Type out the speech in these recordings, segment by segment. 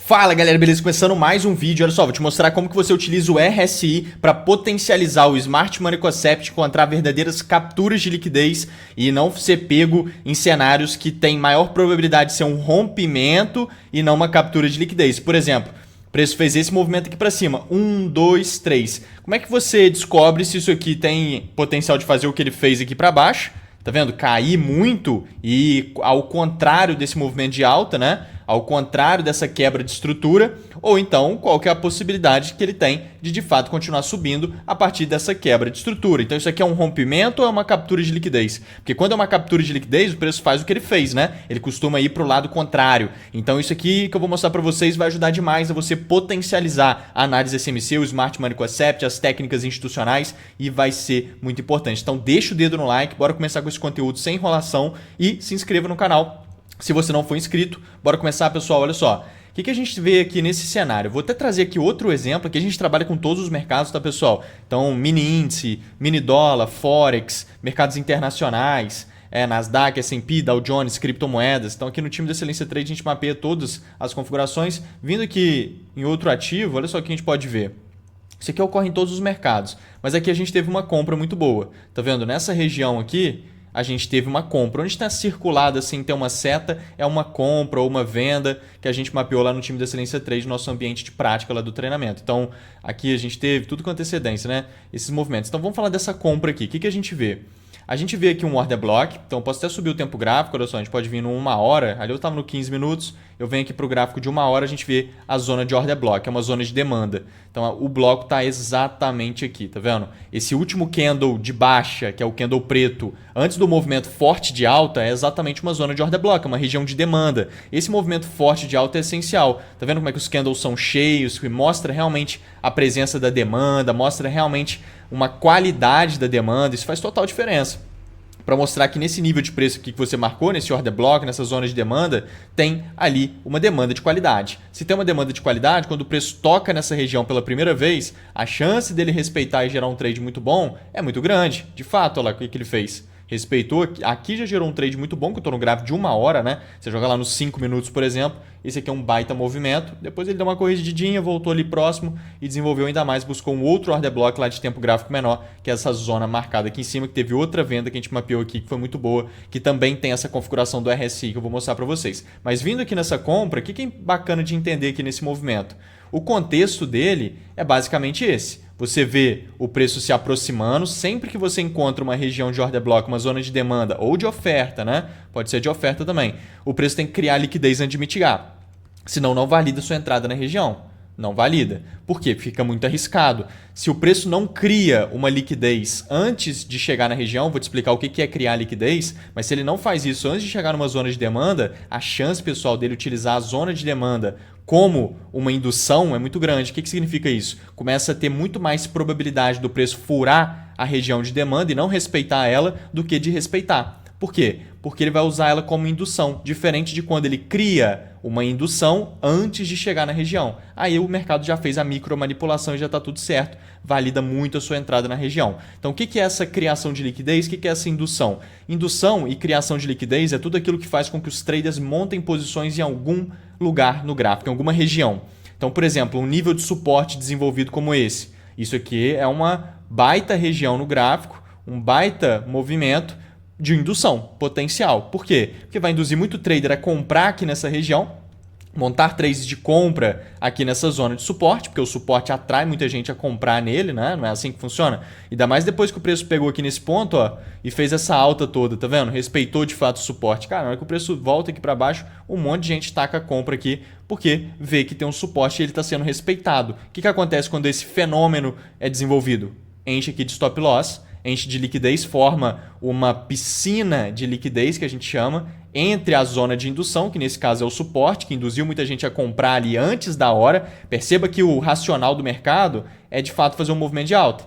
Fala galera, beleza? Começando mais um vídeo. Olha só, vou te mostrar como que você utiliza o RSI para potencializar o Smart Money Concept, encontrar verdadeiras capturas de liquidez e não ser pego em cenários que tem maior probabilidade de ser um rompimento e não uma captura de liquidez. Por exemplo, o preço fez esse movimento aqui para cima, 1, 2, 3. Como é que você descobre se isso aqui tem potencial de fazer o que ele fez aqui para baixo? Tá vendo? Cair muito e ao contrário desse movimento de alta, né? Ao contrário dessa quebra de estrutura, ou então qual que é a possibilidade que ele tem de fato continuar subindo a partir dessa quebra de estrutura. Então isso aqui é um rompimento ou é uma captura de liquidez? Porque quando é uma captura de liquidez, o preço faz o que ele fez, né? Ele costuma ir para o lado contrário. Então isso aqui que eu vou mostrar para vocês vai ajudar demais a você potencializar a análise SMC, o Smart Money Concept, as técnicas institucionais e vai ser muito importante. Então deixa o dedo no like, bora começar com esse conteúdo sem enrolação e se inscreva no canal se você não for inscrito. Bora começar, pessoal. Olha só. O que a gente vê aqui nesse cenário? Vou até trazer aqui outro exemplo. Aqui a gente trabalha com todos os mercados, tá, pessoal? Então, mini índice, mini dólar, Forex, mercados internacionais, Nasdaq, S&P, Dow Jones, criptomoedas. Então, aqui no time da Excelência Trade a gente mapeia todas as configurações. Vindo aqui em outro ativo, olha só o que a gente pode ver. Isso aqui ocorre em todos os mercados. Mas aqui a gente teve uma compra muito boa. Tá vendo? Nessa região aqui, a gente teve uma compra. Onde está circulado assim, tem uma seta, é uma compra ou uma venda que a gente mapeou lá no time da Excelência Trade, no nosso ambiente de prática lá do treinamento. Então, aqui a gente teve tudo com antecedência, né? Esses movimentos. Então, vamos falar dessa compra aqui. O que a gente vê? A gente vê aqui um order block, então eu posso até subir o tempo gráfico, olha só, a gente pode vir no 1 hora, ali eu estava no 15 minutos, eu venho aqui para o gráfico de 1 hora, a gente vê a zona de order block, é uma zona de demanda. Então o bloco está exatamente aqui, tá vendo? Esse último candle de baixa, que é o candle preto, antes do movimento forte de alta, é exatamente uma zona de order block, é uma região de demanda. Esse movimento forte de alta é essencial. Tá vendo como é que os candles são cheios, que mostra realmente a presença da demanda, mostra realmente uma qualidade da demanda, isso faz total diferença. Para mostrar que nesse nível de preço aqui que você marcou, nesse order block, nessa zona de demanda, tem ali uma demanda de qualidade. Se tem uma demanda de qualidade, quando o preço toca nessa região pela primeira vez, a chance dele respeitar e gerar um trade muito bom é muito grande. De fato, olha lá o que ele fez. Respeitou, aqui já gerou um trade muito bom, que eu estou no gráfico de 1 hora, né? Você joga lá nos 5 minutos, por exemplo, esse aqui é um baita movimento, depois ele deu uma corrigidinha, voltou ali próximo e desenvolveu ainda mais, buscou um outro order block lá de tempo gráfico menor, que é essa zona marcada aqui em cima, que teve outra venda que a gente mapeou aqui, que foi muito boa, que também tem essa configuração do RSI que eu vou mostrar para vocês. Mas vindo aqui nessa compra, o que é bacana de entender aqui nesse movimento? O contexto dele é basicamente esse. Você vê o preço se aproximando, sempre que você encontra uma região de order block, uma zona de demanda ou de oferta, né? Pode ser de oferta também. O preço tem que criar liquidez antes de mitigar. Senão não valida sua entrada na região. Não valida. Por quê? Fica muito arriscado. Se o preço não cria uma liquidez antes de chegar na região, vou te explicar o que é criar liquidez, mas se ele não faz isso antes de chegar numa zona de demanda, a chance, pessoal, dele utilizar a zona de demanda como uma indução é muito grande. O que significa isso? Começa a ter muito mais probabilidade do preço furar a região de demanda e não respeitar ela do que de respeitar. Por quê? Porque ele vai usar ela como indução, diferente de quando ele cria uma indução antes de chegar na região. Aí o mercado já fez a micromanipulação e já está tudo certo, valida muito a sua entrada na região. Então o que é essa criação de liquidez? O que é essa indução? Indução e criação de liquidez é tudo aquilo que faz com que os traders montem posições em algum lugar no gráfico, em alguma região. Então, por exemplo, um nível de suporte desenvolvido como esse. Isso aqui é uma baita região no gráfico, um baita movimento de indução potencial. Por quê? Porque vai induzir muito trader a comprar aqui nessa região, montar trades de compra aqui nessa zona de suporte, porque o suporte atrai muita gente a comprar nele, né? Não é assim que funciona? E ainda mais depois que o preço pegou aqui nesse ponto, ó, e fez essa alta toda, tá vendo? Respeitou de fato o suporte. Cara, na hora que o preço volta aqui para baixo, um monte de gente taca a compra aqui, porque vê que tem um suporte e ele está sendo respeitado. O que acontece quando esse fenômeno é desenvolvido? Enche aqui de stop loss, enche de liquidez, forma uma piscina de liquidez que a gente chama entre a zona de indução, que nesse caso é o suporte, que induziu muita gente a comprar ali antes da hora. Perceba que o racional do mercado é de fato fazer um movimento de alta.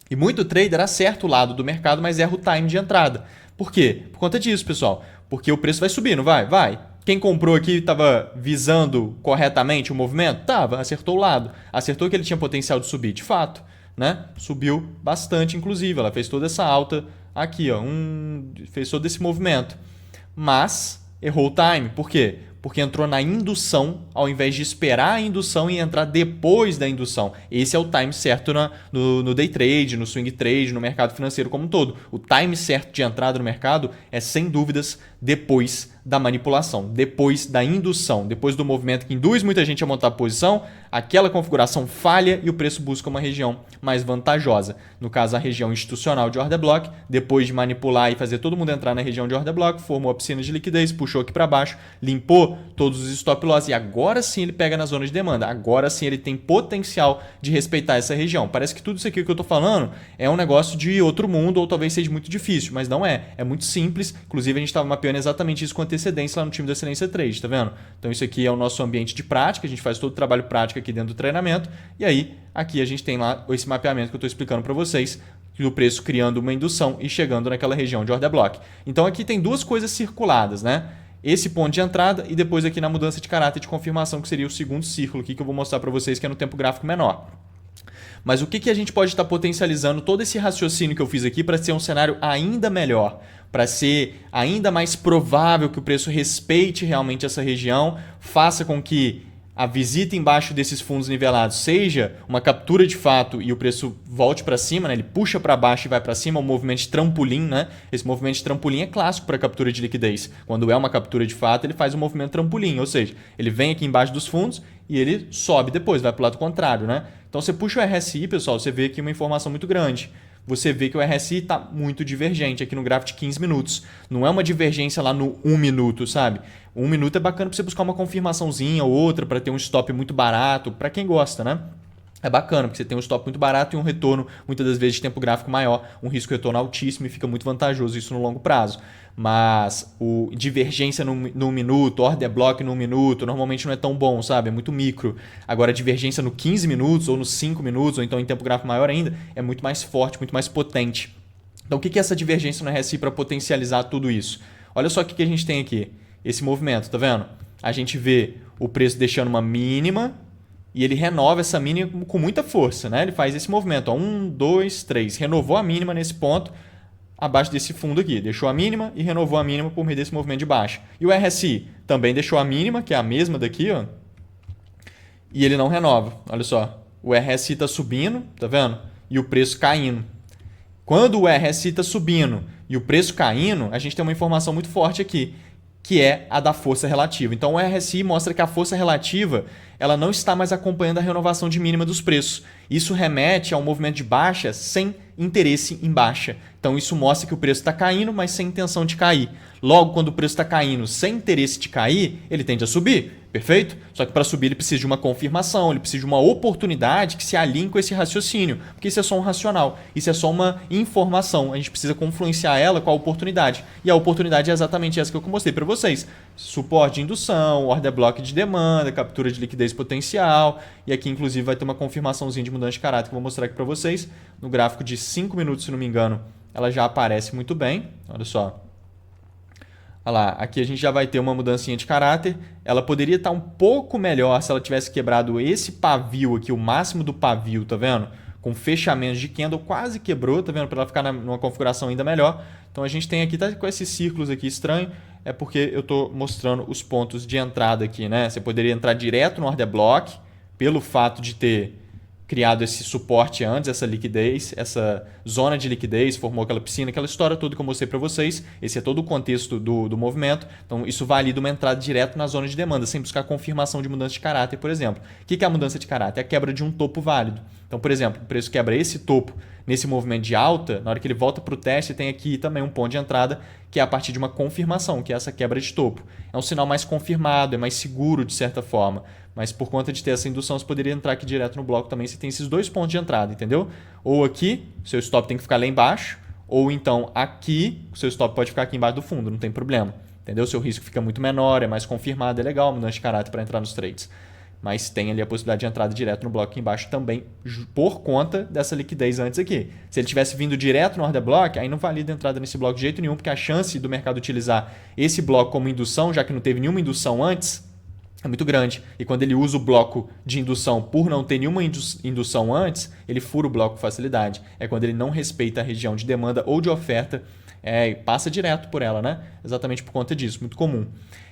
E muito trader acerta o lado do mercado, mas erra o time de entrada. Por quê? Por conta disso, pessoal. Porque o preço vai subir, não vai? Vai. Quem comprou aqui estava visando corretamente o movimento? Tava, acertou o lado. Acertou que ele tinha potencial de subir, de fato. Né? Subiu bastante, inclusive. Ela fez toda essa alta aqui, ó, fez todo esse movimento. Mas errou o time. Por quê? Porque entrou na indução ao invés de esperar a indução e entrar depois da indução. Esse é o time certo no day trade, no swing trade, no mercado financeiro como um todo. O time certo de entrada no mercado é, sem dúvidas, depois da manipulação, depois da indução, depois do movimento que induz muita gente a montar a posição, aquela configuração falha e o preço busca uma região mais vantajosa. No caso, a região institucional de order block, depois de manipular e fazer todo mundo entrar na região de order block, formou a piscina de liquidez, puxou aqui para baixo, limpou todos os stop loss e agora sim ele pega na zona de demanda. Agora sim ele tem potencial de respeitar essa região. Parece que tudo isso aqui que eu estou falando é um negócio de outro mundo ou talvez seja muito difícil, mas não é. É muito simples. Inclusive a gente estava mapeando exatamente isso com antecedência lá no time da Excelência Trade, tá vendo? Então isso aqui é o nosso ambiente de prática, a gente faz todo o trabalho prático aqui dentro do treinamento e aí aqui a gente tem lá esse mapeamento que eu estou explicando para vocês do preço criando uma indução e chegando naquela região de order block. Então aqui tem duas coisas circuladas, né? Esse ponto de entrada e depois aqui na mudança de caráter de confirmação, que seria o segundo círculo aqui que eu vou mostrar para vocês, que é no tempo gráfico menor. Mas o que a gente pode estar potencializando todo esse raciocínio que eu fiz aqui para ser um cenário ainda melhor, para ser ainda mais provável que o preço respeite realmente essa região, faça com que a visita embaixo desses fundos nivelados seja uma captura de fato e o preço volte para cima, né? Ele puxa para baixo e vai para cima, um movimento de trampolim, né? Esse movimento de trampolim é clássico para captura de liquidez. Quando é uma captura de fato, ele faz um movimento trampolim, ou seja, ele vem aqui embaixo dos fundos e ele sobe depois, vai para o lado contrário, né? Então você puxa o RSI, pessoal, você vê aqui uma informação muito grande. Você vê que o RSI está muito divergente aqui no gráfico de 15 minutos. Não é uma divergência lá no 1 minuto, sabe? 1 minuto é bacana para você buscar uma confirmaçãozinha ou outra para ter um stop muito barato, para quem gosta, né? É bacana, porque você tem um stop muito barato e um retorno, muitas das vezes, de tempo gráfico maior, um risco-retorno altíssimo e fica muito vantajoso isso no longo prazo. Mas o divergência no minuto, order block no minuto, normalmente não é tão bom, sabe? É muito micro. Agora, a divergência no 15 minutos ou nos 5 minutos, ou então em tempo gráfico maior ainda, é muito mais forte, muito mais potente. Então, o que é essa divergência no RSI para potencializar tudo isso? Olha só o que a gente tem aqui. Esse movimento, tá vendo? A gente vê o preço deixando uma mínima e ele renova essa mínima com muita força, né? Ele faz esse movimento, ó, 1, 2, 3, renovou a mínima nesse ponto, abaixo desse fundo aqui, deixou a mínima e renovou a mínima por meio desse movimento de baixa. E o RSI também deixou a mínima, que é a mesma daqui, ó, e ele não renova. Olha só, o RSI está subindo, tá vendo? E o preço caindo. Quando o RSI está subindo e o preço caindo, a gente tem uma informação muito forte aqui, que é a da força relativa. Então o RSI mostra que a força relativa ela não está mais acompanhando a renovação de mínima dos preços. Isso remete a um movimento de baixa sem interesse em baixa. Então isso mostra que o preço está caindo, mas sem intenção de cair. Logo, quando o preço está caindo sem interesse de cair, ele tende a subir. Perfeito? Só que para subir ele precisa de uma confirmação, ele precisa de uma oportunidade que se alinhe com esse raciocínio, porque isso é só um racional, isso é só uma informação, a gente precisa confluenciar ela com a oportunidade, e a oportunidade é exatamente essa que eu mostrei para vocês, suporte de indução, order block de demanda, captura de liquidez potencial, e aqui inclusive vai ter uma confirmaçãozinha de mudança de caráter que eu vou mostrar aqui para vocês, no gráfico de 5 minutos, se não me engano, ela já aparece muito bem, olha só. Olha lá, aqui a gente já vai ter uma mudancinha de caráter. Ela poderia estar um pouco melhor se ela tivesse quebrado esse pavio aqui, o máximo do pavio, tá vendo? Com fechamentos de candle, quase quebrou, tá vendo? Para ela ficar numa configuração ainda melhor. Então a gente tem aqui, tá com esses círculos aqui estranho, é porque eu estou mostrando os pontos de entrada aqui, né? Você poderia entrar direto no order block, pelo fato de ter criado esse suporte antes, essa liquidez, essa zona de liquidez, formou aquela piscina, aquela história toda que eu mostrei para vocês. Esse é todo o contexto do movimento. Então, isso valida uma entrada direto na zona de demanda, sem buscar confirmação de mudança de caráter, por exemplo. O que é a mudança de caráter? É a quebra de um topo válido. Então, por exemplo, o preço quebra esse topo nesse movimento de alta, na hora que ele volta para o teste, tem aqui também um ponto de entrada, que é a partir de uma confirmação, que é essa quebra de topo. É um sinal mais confirmado, é mais seguro de certa forma. Mas por conta de ter essa indução, você poderia entrar aqui direto no bloco também, você tem esses dois pontos de entrada, entendeu? Ou aqui, seu stop tem que ficar lá embaixo, ou então aqui, o seu stop pode ficar aqui embaixo do fundo, não tem problema. Entendeu? Seu risco fica muito menor, é mais confirmado, é legal, mudança de caráter para entrar nos trades. Mas tem ali a possibilidade de entrada direto no bloco aqui embaixo também, por conta dessa liquidez antes aqui. Se ele tivesse vindo direto no order block, aí não valida a entrada nesse bloco de jeito nenhum, porque a chance do mercado utilizar esse bloco como indução, já que não teve nenhuma indução antes, é muito grande. E quando ele usa o bloco de indução por não ter nenhuma indução antes, ele fura o bloco com facilidade. É quando ele não respeita a região de demanda ou de oferta, e passa direto por ela, né? Exatamente por conta disso, muito comum.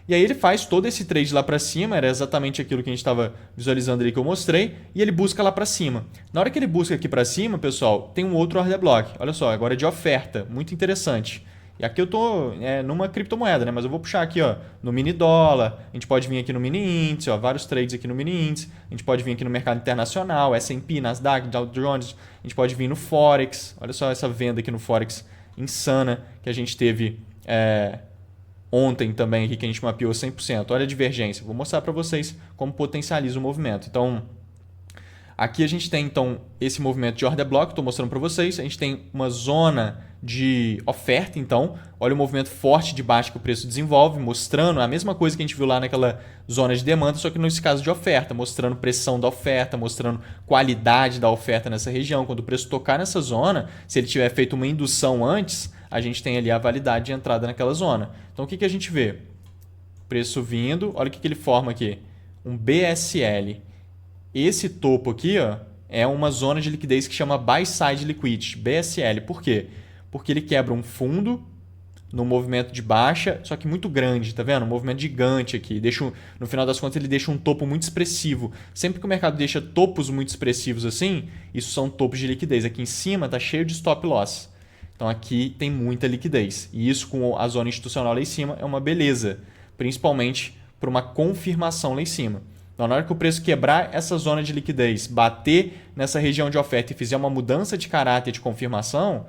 E aí ele faz todo esse trade lá para cima, era exatamente aquilo que a gente estava visualizando ali que eu mostrei, e ele busca lá para cima. Na hora que ele busca aqui para cima, pessoal, tem um outro order block. Olha só, agora é de oferta, muito interessante. E aqui eu estou numa criptomoeda, né? Mas eu vou puxar aqui ó, no mini dólar, a gente pode vir aqui no mini índice, ó, vários trades aqui no mini índice, a gente pode vir aqui no mercado internacional, S&P, Nasdaq, Dow Jones, a gente pode vir no Forex. Olha só essa venda aqui no Forex insana que a gente teve ontem também aqui, que a gente mapeou 100%. Olha a divergência. Vou mostrar para vocês como potencializa o movimento. Então, aqui a gente tem então esse movimento de order block, estou mostrando para vocês. A gente tem uma zona de oferta, então. Olha o movimento forte de baixo que o preço desenvolve, mostrando a mesma coisa que a gente viu lá naquela zona de demanda, só que nesse caso de oferta, mostrando pressão da oferta, mostrando qualidade da oferta nessa região. Quando o preço tocar nessa zona, se ele tiver feito uma indução antes, a gente tem ali a validade de entrada naquela zona. Então o que a gente vê? Preço vindo, olha o que ele forma aqui. Um BSL. Esse topo aqui ó, é uma zona de liquidez que chama Buy Side Liquidity, BSL. Por quê? Porque ele quebra um fundo no movimento de baixa, só que muito grande, tá vendo? Um movimento gigante aqui. No final das contas, ele deixa um topo muito expressivo. Sempre que o mercado deixa topos muito expressivos assim, isso são topos de liquidez. Aqui em cima está cheio de stop loss. Então aqui tem muita liquidez. E isso com a zona institucional lá em cima é uma beleza. Principalmente para uma confirmação lá em cima. Então, na hora que o preço quebrar essa zona de liquidez, bater nessa região de oferta e fizer uma mudança de caráter de confirmação,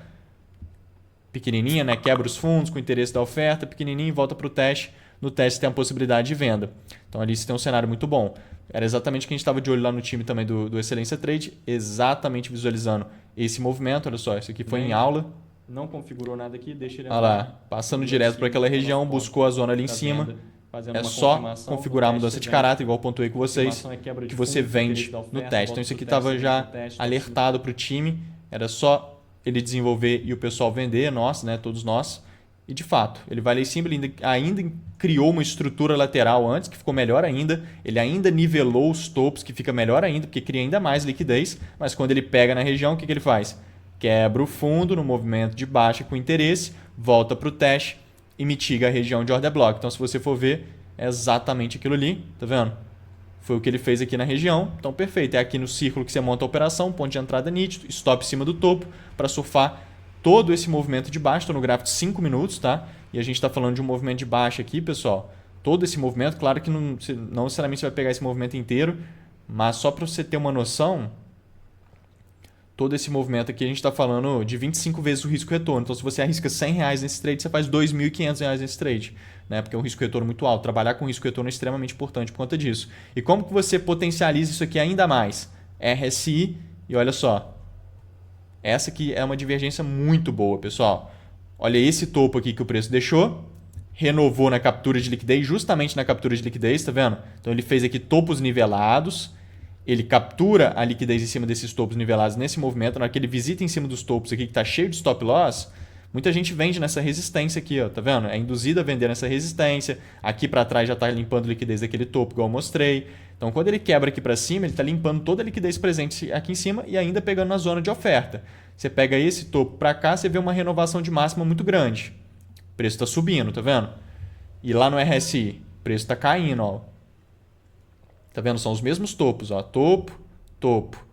pequenininha, né? Quebra os fundos com o interesse da oferta, pequenininho, volta para o teste. No teste tem a possibilidade de venda. Então ali você tem um cenário muito bom. Era exatamente o que a gente estava de olho lá no time também do Excelência Trade, exatamente visualizando esse movimento. Olha só, isso aqui foi em aula. Não configurou nada aqui, deixa ele olha lá, passando direto para aquela região, buscou a zona ali em cima. É só configurar a mudança de caráter, igual eu pontuei com vocês, que você vende no teste. Então isso aqui estava já alertado para o time, era só ele desenvolver e o pessoal vender, nós, né, todos nós. E de fato, ele vai lá em cima, ele ainda criou uma estrutura lateral antes, que ficou melhor ainda. Ele ainda nivelou os topos, que fica melhor ainda, porque cria ainda mais liquidez. Mas quando ele pega na região, o que ele faz? Quebra o fundo no movimento de baixa com interesse, volta para o teste e mitiga a região de order block. Então, se você for ver, é exatamente aquilo ali, tá vendo? Foi o que ele fez aqui na região. Então, perfeito. É aqui no círculo que você monta a operação, ponto de entrada nítido, stop em cima do topo, para surfar todo esse movimento de baixa. Estou no gráfico de 5 minutos, tá? E a gente está falando de um movimento de baixa aqui, pessoal. Todo esse movimento, claro que não necessariamente você vai pegar esse movimento inteiro, mas só para você ter uma noção, todo esse movimento aqui a gente está falando de 25 vezes o risco-retorno. Então, se você arrisca R$100 nesse trade, você faz R$2.500 nesse trade, né? Porque é um risco-retorno muito alto. Trabalhar com risco-retorno é extremamente importante por conta disso. E como que você potencializa isso aqui ainda mais? RSI, e olha só, essa aqui é uma divergência muito boa, pessoal. Olha esse topo aqui que o preço deixou, renovou na captura de liquidez, justamente na captura de liquidez, tá vendo? Então, ele fez aqui topos nivelados, ele captura a liquidez em cima desses topos nivelados nesse movimento. Na hora que ele visita em cima dos topos aqui, que está cheio de stop loss, muita gente vende nessa resistência aqui, ó, tá vendo? É induzida a vender nessa resistência. Aqui para trás já está limpando a liquidez daquele topo, igual eu mostrei. Então, quando ele quebra aqui para cima, ele está limpando toda a liquidez presente aqui em cima e ainda pegando na zona de oferta. Você pega esse topo para cá, você vê uma renovação de máxima muito grande. O preço está subindo, tá vendo? E lá no RSI, o preço está caindo, ó. Tá vendo? São os mesmos topos, ó. Topo, topo,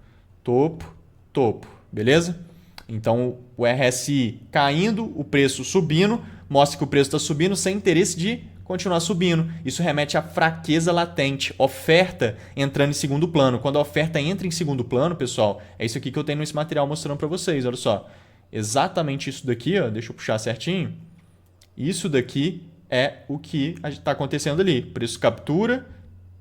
topo, topo. Beleza? Então, o RSI caindo, o preço subindo, mostra que o preço está subindo sem interesse de continuar subindo. Isso remete à fraqueza latente, oferta entrando em segundo plano. Quando a oferta entra em segundo plano, pessoal, é isso aqui que eu tenho nesse material mostrando para vocês. Olha só. Exatamente isso daqui, ó. Deixa eu puxar certinho. Isso daqui é o que está acontecendo ali. O preço captura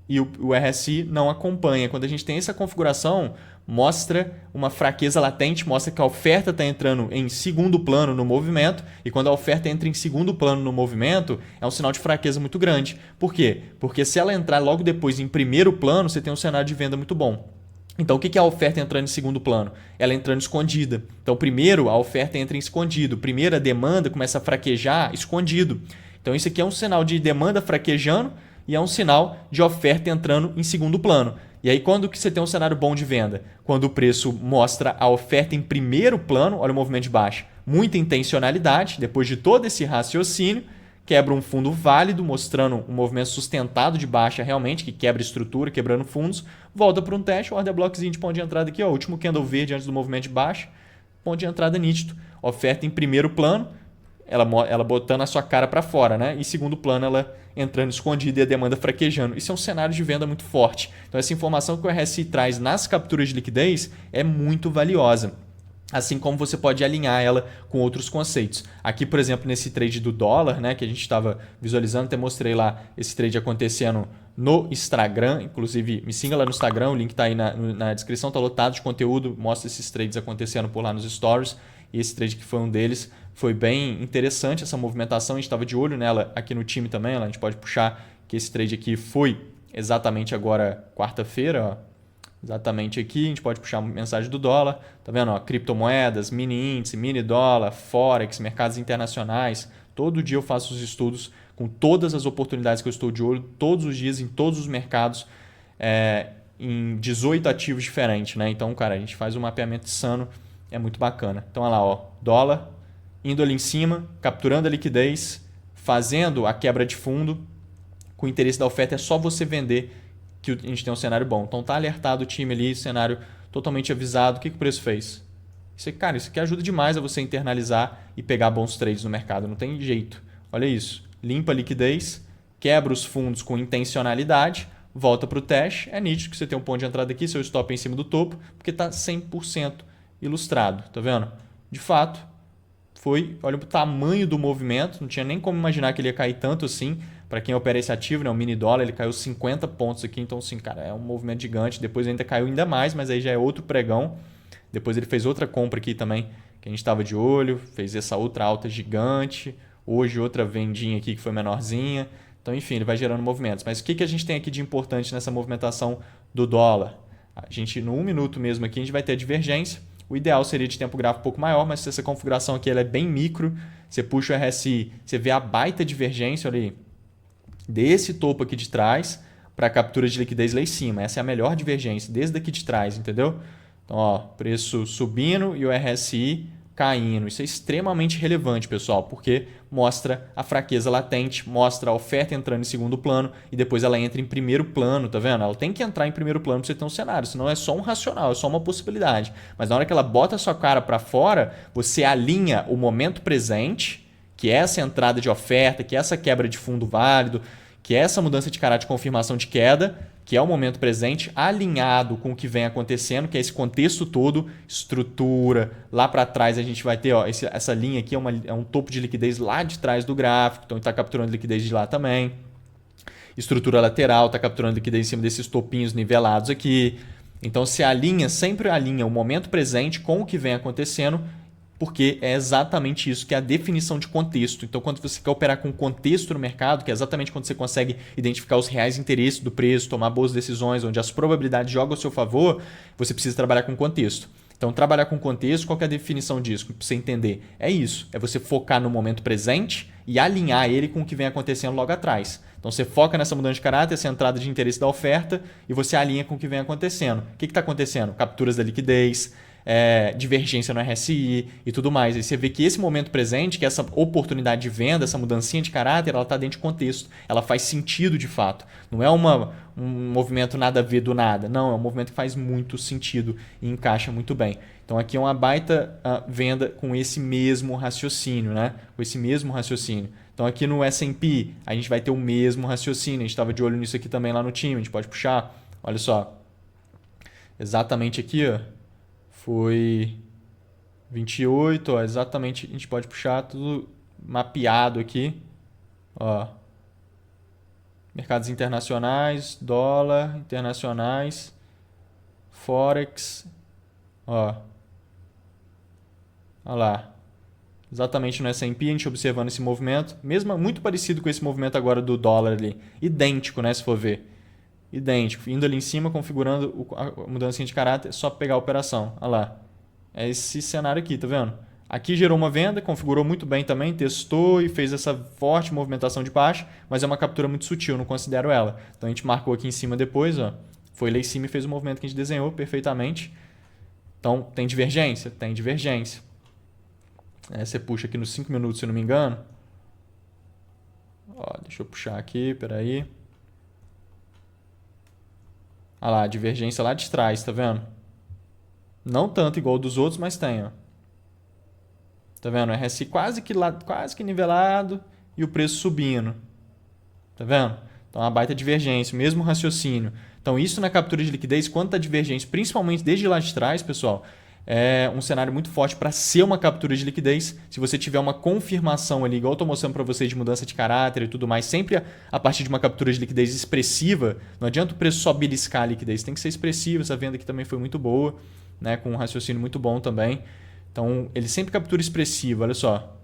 e o RSI não acompanha. Quando a gente tem essa configuração, mostra uma fraqueza latente, mostra que a oferta está entrando em segundo plano no movimento, e quando a oferta entra em segundo plano no movimento, é um sinal de fraqueza muito grande. Por quê? Porque se ela entrar logo depois em primeiro plano, você tem um cenário de venda muito bom. Então, o que é a oferta entrando em segundo plano? Ela entrando escondida. Então, primeiro a oferta entra em escondido, primeiro a demanda começa a fraquejar escondido. Então, isso aqui é um sinal de demanda fraquejando, e é um sinal de oferta entrando em segundo plano. E aí, quando que você tem um cenário bom de venda? Quando o preço mostra a oferta em primeiro plano, olha o movimento de baixa, muita intencionalidade, depois de todo esse raciocínio, quebra um fundo válido, mostrando um movimento sustentado de baixa realmente, que quebra estrutura, quebrando fundos, volta para um teste, o order blockzinho de ponto de entrada aqui, ó, último candle verde antes do movimento de baixa, ponto de entrada nítido, oferta em primeiro plano, ela botando a sua cara para fora, né? E segundo plano, ela entrando escondida e a demanda fraquejando. Isso é um cenário de venda muito forte. Então essa informação que o RSI traz nas capturas de liquidez é muito valiosa. Assim como você pode alinhar ela com outros conceitos. Aqui, por exemplo, nesse trade do dólar, né, que a gente estava visualizando, até mostrei lá esse trade acontecendo no Instagram. Inclusive, me siga lá no Instagram, o link está aí na descrição, está lotado de conteúdo, mostra esses trades acontecendo por lá nos stories. E esse trade que foi um deles foi bem interessante, essa movimentação, a gente estava de olho nela aqui no time também, a gente pode puxar que esse trade aqui foi exatamente agora quarta-feira, ó. Exatamente aqui, a gente pode puxar a mensagem do dólar, tá vendo? Ó, criptomoedas, mini índice, mini dólar, forex, mercados internacionais. Todo dia eu faço os estudos com todas as oportunidades que eu estou de olho, todos os dias, em todos os mercados, em 18 ativos diferentes, né? Então, cara, a gente faz um mapeamento insano, é muito bacana. Então, olha lá, ó, dólar indo ali em cima, capturando a liquidez, fazendo a quebra de fundo, com o interesse da oferta é só você vender que a gente tem um cenário bom. Então tá alertado o time ali, cenário totalmente avisado. O que o preço fez? Isso aqui ajuda demais a você internalizar e pegar bons trades no mercado. Não tem jeito. Olha isso. Limpa a liquidez, quebra os fundos com intencionalidade, volta para o teste. É nítido que você tem um ponto de entrada aqui, seu stop em cima do topo, porque está 100% ilustrado. Tá vendo? De fato, olha o tamanho do movimento. Não tinha nem como imaginar que ele ia cair tanto assim. Para quem opera esse ativo, né, o mini dólar, ele caiu 50 pontos aqui, então sim, cara, é um movimento gigante. Depois ainda caiu ainda mais, mas aí já é outro pregão. Depois ele fez outra compra aqui também, que a gente estava de olho, fez essa outra alta gigante. Hoje outra vendinha aqui que foi menorzinha. Então, enfim, ele vai gerando movimentos. Mas o que a gente tem aqui de importante nessa movimentação do dólar? A gente, no 1 minuto mesmo aqui, a gente vai ter a divergência. O ideal seria de tempo gráfico um pouco maior, mas essa configuração aqui ela é bem micro. Você puxa o RSI, você vê a baita divergência, olha aí, desse topo aqui de trás para a captura de liquidez lá em cima. Essa é a melhor divergência, desde aqui de trás, entendeu? Então, ó, preço subindo e o RSI caindo. Isso é extremamente relevante, pessoal, porque mostra a fraqueza latente, mostra a oferta entrando em segundo plano e depois ela entra em primeiro plano, tá vendo? Ela tem que entrar em primeiro plano para você ter um cenário, senão é só um racional, é só uma possibilidade. Mas na hora que ela bota a sua cara para fora, você alinha o momento presente, que é essa entrada de oferta, que é essa quebra de fundo válido, que é essa mudança de caráter de confirmação de queda, que é o momento presente, alinhado com o que vem acontecendo, que é esse contexto todo, estrutura. Lá para trás a gente vai ter, ó, essa linha aqui é um topo de liquidez lá de trás do gráfico, então está capturando liquidez de lá também. Estrutura lateral, está capturando liquidez em cima desses topinhos nivelados aqui. Então sempre alinha o momento presente com o que vem acontecendo, porque é exatamente isso que é a definição de contexto. Então, quando você quer operar com contexto no mercado, que é exatamente quando você consegue identificar os reais interesses do preço, tomar boas decisões, onde as probabilidades jogam ao seu favor, você precisa trabalhar com contexto. Então, trabalhar com contexto, qual que é a definição disso? Para você entender, é isso. É você focar no momento presente e alinhar ele com o que vem acontecendo logo atrás. Então, você foca nessa mudança de caráter, essa entrada de interesse da oferta e você alinha com o que vem acontecendo. O que está acontecendo? Capturas da liquidez, divergência no RSI e tudo mais. E você vê que esse momento presente, que essa oportunidade de venda, essa mudancinha de caráter, ela está dentro de contexto. Ela faz sentido de fato. Não é um movimento nada a ver do nada. Não, é um movimento que faz muito sentido e encaixa muito bem. Então aqui é uma baita venda com esse mesmo raciocínio, né? Com esse mesmo raciocínio. Então aqui no S&P a gente vai ter o mesmo raciocínio. A gente estava de olho nisso aqui também lá no time. A gente pode puxar. Olha só. Exatamente aqui, ó. Foi 28, ó, exatamente, a gente pode puxar tudo mapeado aqui. Ó. Mercados internacionais, dólar, internacionais, forex. Ó. Olha lá. Exatamente no S&P, a gente observando esse movimento, mesmo muito parecido com esse movimento agora do dólar ali. Idêntico, né, se for ver. Idêntico, indo ali em cima, configurando a mudança de caráter, é só pegar a operação. Olha lá. É esse cenário aqui, tá vendo? Aqui gerou uma venda, configurou muito bem também, testou e fez essa forte movimentação de baixa, mas é uma captura muito sutil, não considero ela. Então a gente marcou aqui em cima depois, ó, foi lá em cima e fez o movimento que a gente desenhou perfeitamente. Então tem divergência? Tem divergência. Você puxa aqui nos 5 minutos, se não me engano. Ó, deixa eu puxar aqui, peraí. Olha lá, a divergência lá de trás, tá vendo? Não tanto igual dos outros, mas tem, ó. Tá vendo? O RSI quase que nivelado e o preço subindo. Tá vendo? Então, uma baita divergência, mesmo raciocínio. Então, isso na captura de liquidez, quanto a divergência, principalmente desde lá de trás, pessoal, é um cenário muito forte para ser uma captura de liquidez. Se você tiver uma confirmação ali, igual eu estou mostrando para vocês de mudança de caráter e tudo mais, sempre a partir de uma captura de liquidez expressiva, não adianta o preço só beliscar a liquidez, tem que ser expressivo. Essa venda aqui também foi muito boa, né, com um raciocínio muito bom também. Então, ele sempre captura expressivo, olha só.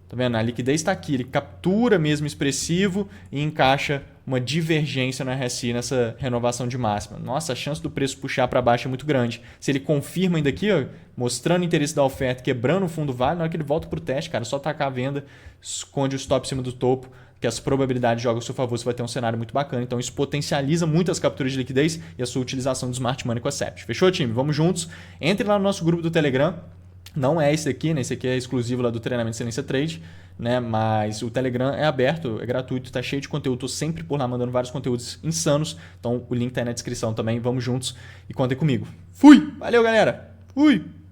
Tá vendo? A liquidez está aqui, ele captura mesmo expressivo e encaixa uma divergência no RSI nessa renovação de máxima. Nossa, a chance do preço puxar para baixo é muito grande. Se ele confirma ainda aqui, ó, mostrando o interesse da oferta, quebrando o fundo vale, na hora que ele volta para o teste, cara, só tacar a venda, esconde o stop em cima do topo, que as probabilidades jogam a seu favor, você vai ter um cenário muito bacana. Então isso potencializa muito as capturas de liquidez e a sua utilização do Smart Money com a Cept. Fechou, time? Vamos juntos. Entre lá no nosso grupo do Telegram. Não é esse aqui, né? Esse aqui é exclusivo lá do treinamento Excelência Trade, né? Mas o Telegram é aberto, é gratuito, tá cheio de conteúdo. Tô sempre por lá mandando vários conteúdos insanos. Então o link tá aí na descrição também. Vamos juntos e contem comigo. Fui! Valeu, galera! Fui!